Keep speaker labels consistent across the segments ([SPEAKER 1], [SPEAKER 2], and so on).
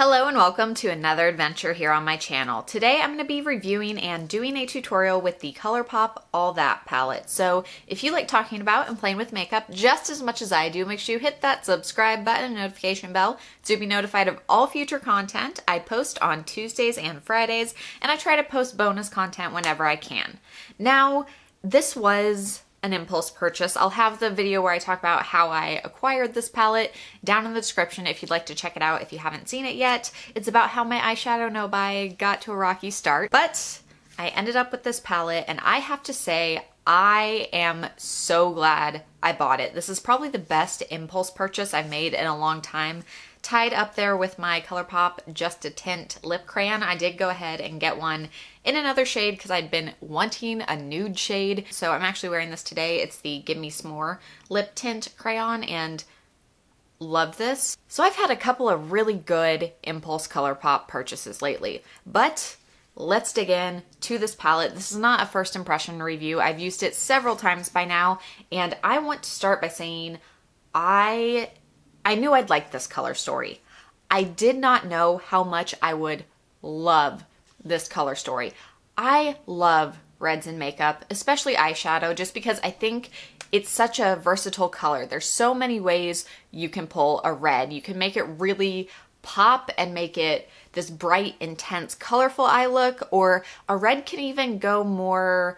[SPEAKER 1] Hello and welcome to another adventure here on my channel. Today I'm going to be reviewing and doing a tutorial with the Colourpop All That palette. So if you like talking about and playing with makeup just as much as I do, make sure you hit that subscribe button and notification bell to be notified of all future content. I post on Tuesdays and Fridays, and I try to post bonus content whenever I can. Now, this was an impulse purchase. I'll have the video where I talk about how I acquired this palette down in the description if you'd like to check it out if you haven't seen it yet. It's about how my eyeshadow no-buy got to a rocky start. But I ended up with this palette, and I have to say I am so glad I bought it. This is probably the best impulse purchase I've made in a long time. Tied up there with my Colourpop Just a Tint lip crayon. I did go ahead and get one in another shade because I'd been wanting a nude shade. So I'm actually wearing this today. It's the Give Me S'more lip tint crayon and love this. So I've had a couple of really good impulse Colourpop purchases lately, but let's dig in to this palette. This is not a first impression review. I've used it several times by now, and I want to start by saying I knew I'd like this color story. I did not know how much I would love this color story. I love reds in makeup, especially eyeshadow, just because I think it's such a versatile color. There's so many ways you can pull a red. You can make it really pop and make it this bright, intense, colorful eye look, or a red can even go more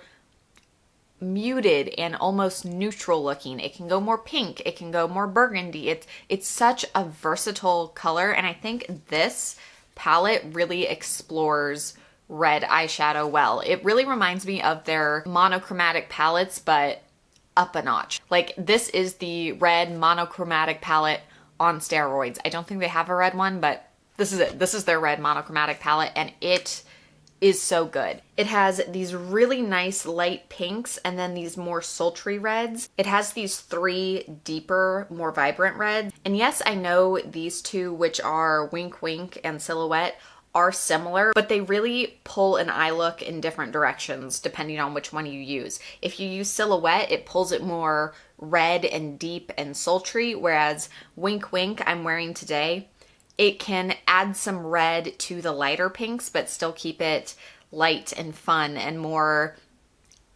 [SPEAKER 1] muted and almost neutral looking. It can go more pink, it can go more burgundy. It's such a versatile color, and I think this palette really explores red eyeshadow well. It really reminds me of their monochromatic palettes, but up a notch. Like, this is the red monochromatic palette on steroids. I don't think they have a red one, but this is it. This is their red monochromatic palette, and it is so good. It has these really nice light pinks and then these more sultry reds. It has these three deeper, more vibrant reds. And yes, I know these two, which are Wink Wink and Silhouette, are similar, but they really pull an eye look in different directions depending on which one you use. If you use Silhouette, it pulls it more red and deep and sultry, whereas Wink Wink I'm wearing today, it can add some red to the lighter pinks, but still keep it light and fun and more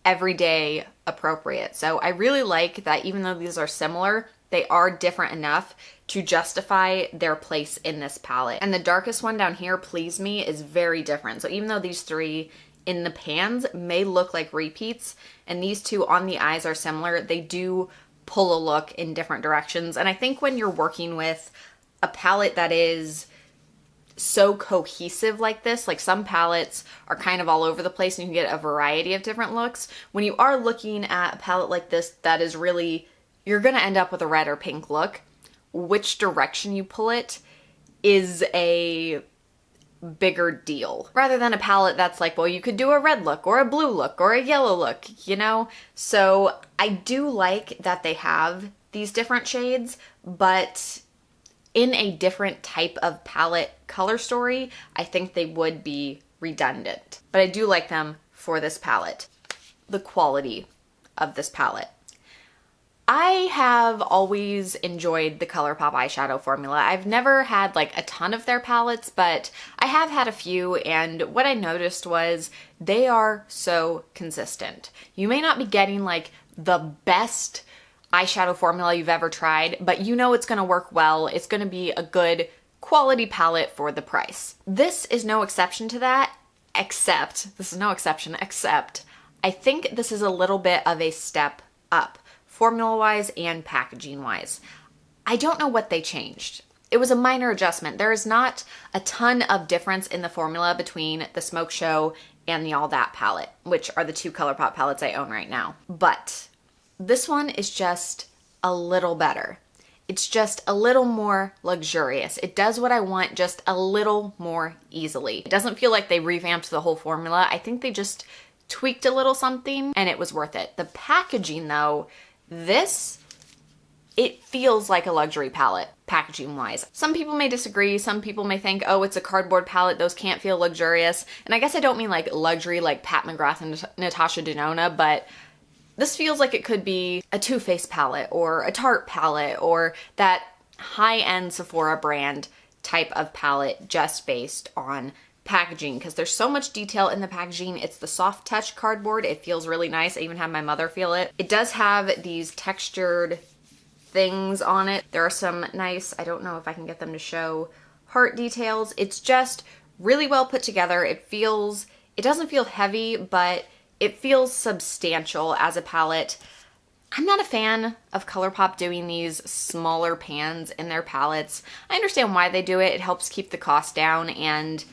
[SPEAKER 1] everyday appropriate. So I really like that even though these are similar, they are different enough to justify their place in this palette. And the darkest one down here, Please Me, is very different. So even though these three in the pans may look like repeats, and these two on the eyes are similar, they do pull a look in different directions. And I think when you're working with a palette that is so cohesive like this, like some palettes are kind of all over the place and you can get a variety of different looks. When you are looking at a palette like this that is really, you're gonna end up with a red or pink look, which direction you pull it is a bigger deal. Rather than a palette that's like, well, you could do a red look or a blue look or a yellow look, you know? So I do like that they have these different shades, but in a different type of palette color story, I think they would be redundant. But I do like them for this palette. The quality of this palette. I have always enjoyed the Colourpop eyeshadow formula. I've never had like a ton of their palettes, but I have had a few, and what I noticed was they are so consistent. You may not be getting like the best eyeshadow formula you've ever tried, but you know it's gonna work well. It's gonna be a good quality palette for the price. This is no exception to that, except I think this is a little bit of a step up, formula-wise and packaging-wise. I don't know what they changed. It was a minor adjustment. There is not a ton of difference in the formula between the Smoke Show and the All That palette, which are the two Colourpop palettes I own right now. But this one is just a little better. It's just a little more luxurious. It does what I want just a little more easily. It doesn't feel like they revamped the whole formula. I think they just tweaked a little something and it was worth it. The packaging though, it feels like a luxury palette packaging wise. Some people may disagree. Some people may think, oh, it's a cardboard palette. Those can't feel luxurious. And I guess I don't mean like luxury like Pat McGrath and Natasha Denona, but this feels like it could be a Too Faced palette or a Tarte palette or that high-end Sephora brand type of palette just based on packaging, because there's so much detail in the packaging. It's the soft touch cardboard. It feels really nice. I even had my mother feel it. It does have these textured things on it. There are some nice, I don't know if I can get them to show, heart details. It's just really well put together. It doesn't feel heavy, but it feels substantial as a palette. I'm not a fan of Colourpop doing these smaller pans in their palettes. I understand why they do it. It helps keep the cost down, and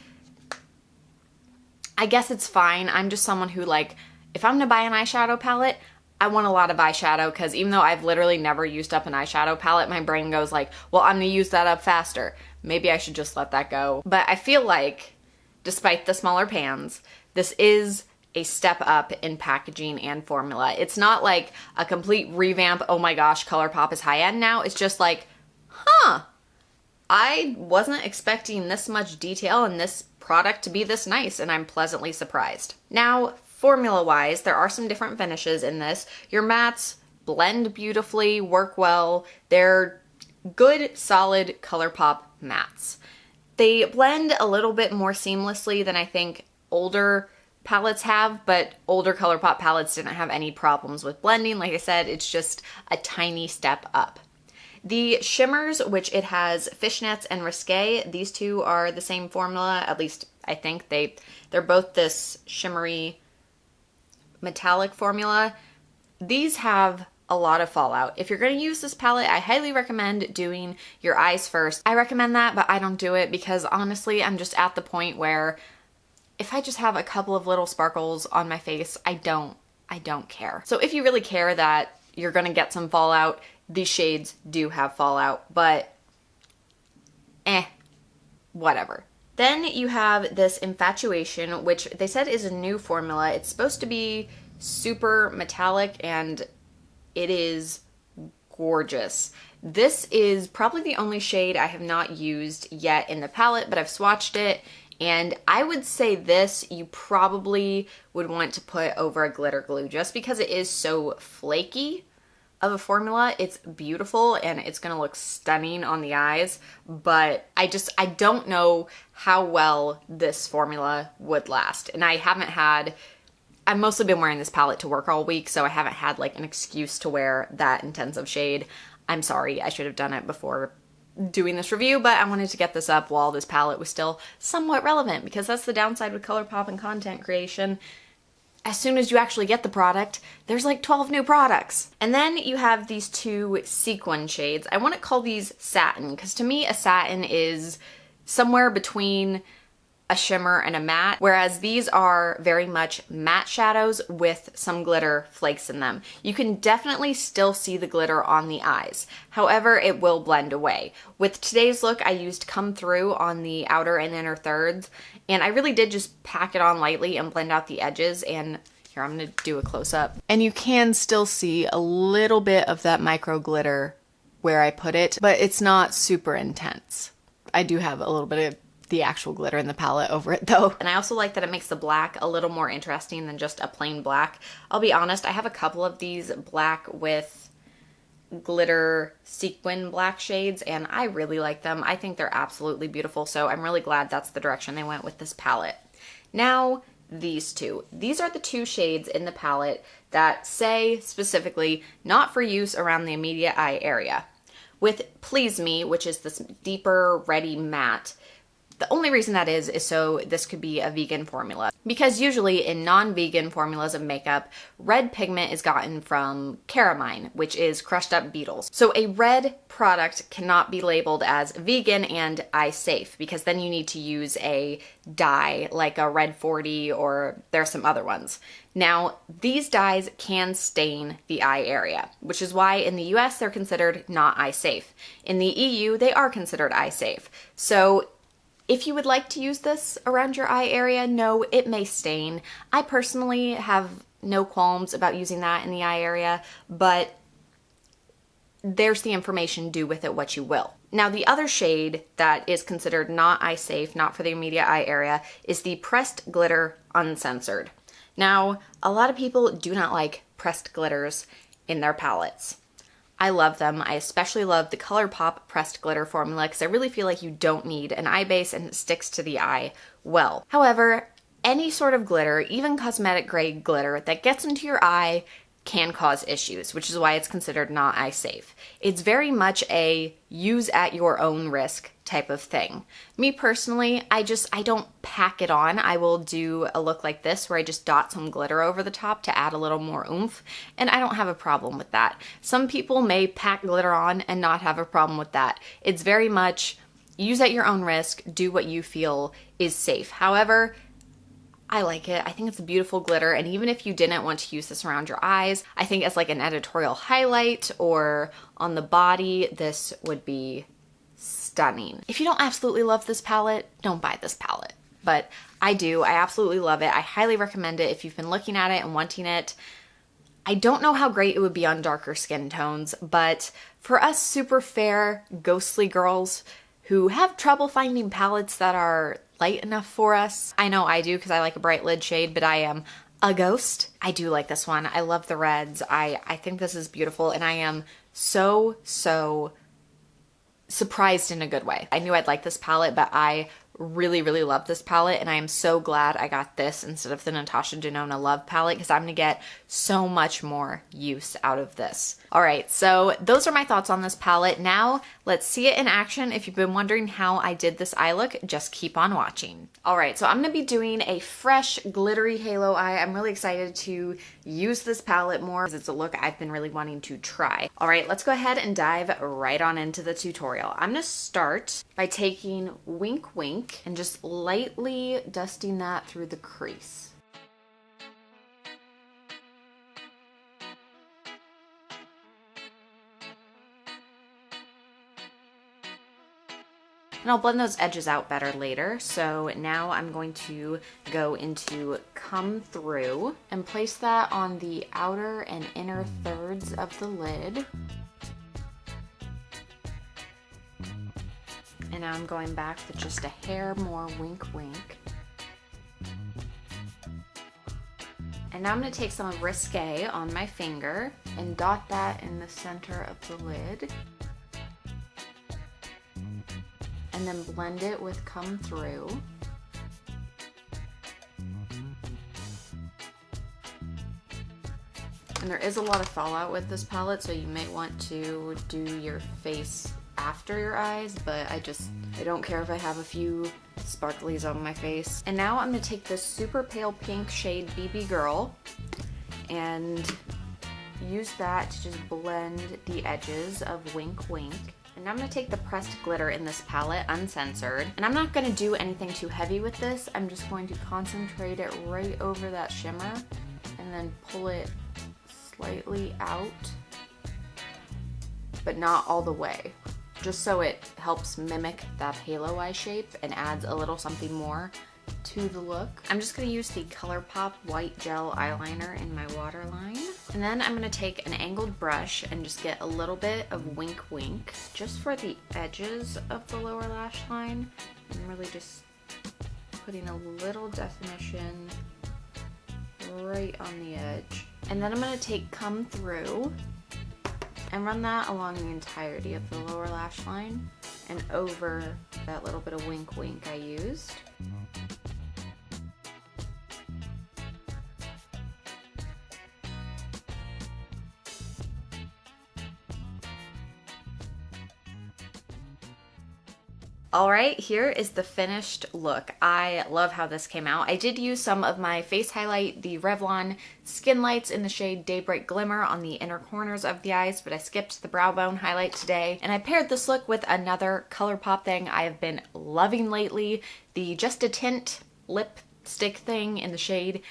[SPEAKER 1] I guess it's fine. I'm just someone who, like, if I'm gonna buy an eyeshadow palette, I want a lot of eyeshadow, because even though I've literally never used up an eyeshadow palette, my brain goes like, well, I'm gonna use that up faster. Maybe I should just let that go. But I feel like, despite the smaller pans, this is a step up in packaging and formula. It's not like a complete revamp, oh my gosh, Colourpop is high end now. It's just like, huh, I wasn't expecting this much detail in this product to be this nice, and I'm pleasantly surprised. Now, formula-wise, there are some different finishes in this. Your mattes blend beautifully, work well. They're good, solid Colourpop mattes. They blend a little bit more seamlessly than I think older palettes have, but older Colourpop palettes didn't have any problems with blending. Like I said, it's just a tiny step up. The shimmers, which it has Fishnets and Risque, these two are the same formula, at least I think. They're both this shimmery metallic formula. These have a lot of fallout. If you're going to use this palette, I highly recommend doing your eyes first. I recommend that, but I don't do it because honestly, I'm just at the point where if I just have a couple of little sparkles on my face, I don't care. So if you really care that you're going to get some fallout, these shades do have fallout, but whatever. Then you have this Infatuation, which they said is a new formula. It's supposed to be super metallic, and it is gorgeous. This is probably the only shade I have not used yet in the palette, but I've swatched it, and I would say this you probably would want to put over a glitter glue just because it is so flaky of a formula. It's beautiful and it's gonna look stunning on the eyes, but I don't know how well this formula would last. And I've mostly been wearing this palette to work all week, so I haven't had like an excuse to wear that intensive shade. I'm sorry, I should have done it before doing this review, but I wanted to get this up while this palette was still somewhat relevant, because that's the downside with Colourpop and content creation. As soon as you actually get the product, there's like 12 new products. And then you have these two sequin shades. I want to call these satin, because to me a satin is somewhere between a shimmer and a matte, whereas these are very much matte shadows with some glitter flakes in them. You can definitely still see the glitter on the eyes. However, it will blend away. With today's look, I used Come Through on the outer and inner thirds, and I really did just pack it on lightly and blend out the edges. And here, I'm gonna do a close-up. And you can still see a little bit of that micro glitter where I put it, but it's not super intense. I do have a little bit of the actual glitter in the palette over it though. And I also like that it makes the black a little more interesting than just a plain black. I'll be honest, I have a couple of these black with glitter sequin black shades, and I really like them. I think they're absolutely beautiful, so I'm really glad that's the direction they went with this palette. Now, these two. These are the two shades in the palette that say specifically not for use around the immediate eye area. With Please Me, which is this deeper reddy matte, the only reason that is so this could be a vegan formula. Because usually in non-vegan formulas of makeup, red pigment is gotten from caramine, which is crushed up beetles. So a red product cannot be labeled as vegan and eye safe, because then you need to use a dye like a red 40, or there are some other ones. Now, these dyes can stain the eye area, which is why in the US they're considered not eye safe. In the EU, they are considered eye safe. So if you would like to use this around your eye area, no, it may stain. I personally have no qualms about using that in the eye area, but there's the information, do with it what you will. Now, the other shade that is considered not eye safe, not for the immediate eye area, is the Pressed Glitter Uncensored. Now, a lot of people do not like pressed glitters in their palettes. I love them. I especially love the Colourpop pressed glitter formula because I really feel like you don't need an eye base and it sticks to the eye well. However, any sort of glitter, even cosmetic grade glitter that gets into your eye can cause issues, which is why it's considered not eye safe. It's very much a use at your own risk type of thing. Me personally, I don't pack it on. I will do a look like this where I just dot some glitter over the top to add a little more oomph, and I don't have a problem with that. Some people may pack glitter on and not have a problem with that. It's very much use at your own risk, do what you feel is safe. However, I like it. I think it's a beautiful glitter, and even if you didn't want to use this around your eyes, I think as like an editorial highlight or on the body, this would be stunning. If you don't absolutely love this palette, don't buy this palette. But I do. I absolutely love it. I highly recommend it if you've been looking at it and wanting it. I don't know how great it would be on darker skin tones, but for us super fair, ghostly girls who have trouble finding palettes that are light enough for us. I know I do because I like a bright lid shade, but I am a ghost. I do like this one. I love the reds. I think this is beautiful, and I am so surprised in a good way. I knew I'd like this palette, but I really love this palette, and I am so glad I got this instead of the Natasha Denona Love palette because I'm gonna get so much more use out of this. All right, so those are my thoughts on this palette. Now let's see it in action. If you've been wondering how I did this eye look, just keep on watching. All right, so I'm gonna be doing a fresh glittery halo eye. I'm really excited to use this palette more because it's a look I've been really wanting to try. All right, let's go ahead and dive right on into the tutorial. I'm gonna start by taking Wink Wink and just lightly dusting that through the crease. And I'll blend those edges out better later. So now I'm going to go into Come Through and place that on the outer and inner thirds of the lid. And now I'm going back with just a hair more Wink Wink. And now I'm going to take some of Risque on my finger and dot that in the center of the lid. And then blend it with Come Through. And there is a lot of fallout with this palette, so you may want to do your face after your eyes, but I don't care if I have a few sparklies on my face. And now I'm gonna take this super pale pink shade BB Girl and use that to just blend the edges of Wink Wink. And now I'm gonna take the pressed glitter in this palette, uncensored, and I'm not gonna do anything too heavy with this. I'm just going to concentrate it right over that shimmer and then pull it slightly out, but not all the way, just so it helps mimic that halo eye shape and adds a little something more to the look. I'm just gonna use the Colourpop White Gel Eyeliner in my waterline. And then I'm gonna take an angled brush and just get a little bit of Wink Wink just for the edges of the lower lash line. I'm really just putting a little definition right on the edge. And then I'm gonna take Come Through and run that along the entirety of the lower lash line and over that little bit of Wink Wink I used. All right, here is the finished look. I love how this came out. I did use some of my face highlight, the Revlon Skin Lights in the shade Daybreak Glimmer on the inner corners of the eyes, but I skipped the brow bone highlight today. And I paired this look with another Colourpop thing I have been loving lately, the Just a Tint lipstick thing in the shade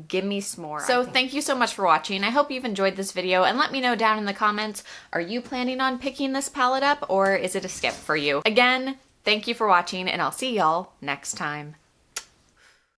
[SPEAKER 1] Gimme S'more. So thank you so much for watching. I hope you've enjoyed this video, and let me know down in the comments, are you planning on picking this palette up or is it a skip for you? Again, thank you for watching, and I'll see y'all next time.